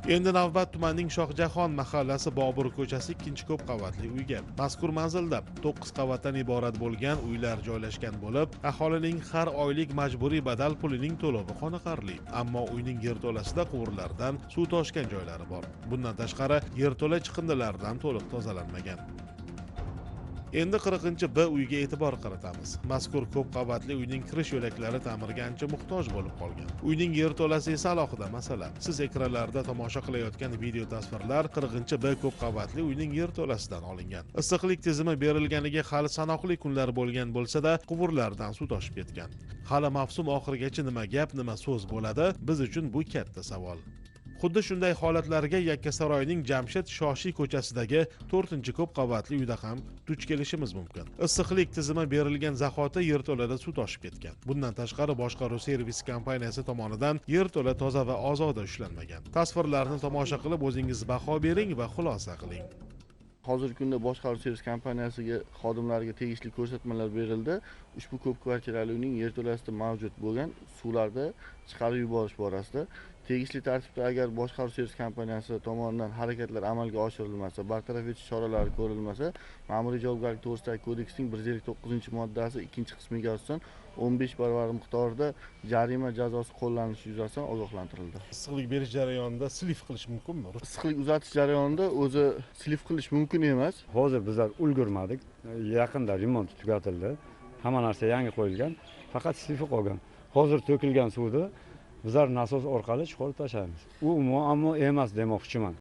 Endi navbat tumanning Shohjahon mahallasi Bobur ko'chasi 2 ko'p qavatli uyga. Mazkur manzilda 9 qavatdan iborat bo'lgan uylar joylashgan bo'lib, aholining har oylik majburiy badal pulining to'lovi qoniqarli. Ammo uyning yerto'lasida quvurlardan suv toshgan joylari bor. Bundan tashqari, yerto'la chiqindilaridan to'liq tozalanmagan. Endi 40-B uyga e'tibor qaratamiz. Mazkur ko'p qavatli uyning kirish yo'laklari ta'mirga ancha muhtoj bo'lib qolgan. Uyning yerto'lasi esa alohida masala. Siz ekranlarda tomosha qilayotgan video tasvirlar 40-B ko'p qavatli uyning yerto'lasidan olingan. Issiqlik tizimi berilganiga hali sanoqli kunlar bo'lgan bo'lsa-da, quvurlardan suv toshib ketgan. Hali mavsum oxirigacha nima gap, nima so'z bo'ladi? Biz uchun bu katta savol. Xuddi shunday holatlarga Yakkasaroyning Jamshid Shoshiy ko'chasidagi 4-ko'p qavatli uyda ham duch kelishimiz mumkin. Issiqlik tizimi berilgan zahoti yerto'lada suv toshib ketgan. Bundan tashqari boshqaruv servis kompaniyasi tomonidan yerto'la toza va ozoda ushlanmagan. Tasvirlarni tomosha qilib o'zingiz baho bering va xulosa qiling. Hozirgi kunda boshqaruv servis kompaniyasiga xodimlariga tegishli ko'rsatmalar berildi. Ushbu ko'p kvartirali uyning yerto'lasida mavjud bo'lgan suvlarni chiqarib yuborish borasida tegishli tartibda agar boshqaruv servis kompaniyasi tomonidan harakatlar amalga oshirilmasa, bartaraf etish choralari ko'rilmasa, Ma'muriy javobgarlik to'g'risidagi kodeksning 159-moddasi 2-qismiga asosan 15 barobar miqdorida jarima jazosi qo'llanilishi yuzasidan ogohlantirildi. Issiqlik berish jarayonida slif qilish mumkinmi? Issiqlik uzatish jarayonida o'zi slif qilish mumkin emas. Hozir bizlar ulgurmadik. Yaqinda remont tugatildi. Hamma narsa yangi qo'yilgan. Faqat slifi qolgan. Hozir to'kilgan suvni bizlar nasos orqali chiqarib tashlaymiz. U muammo emas demoqchiman.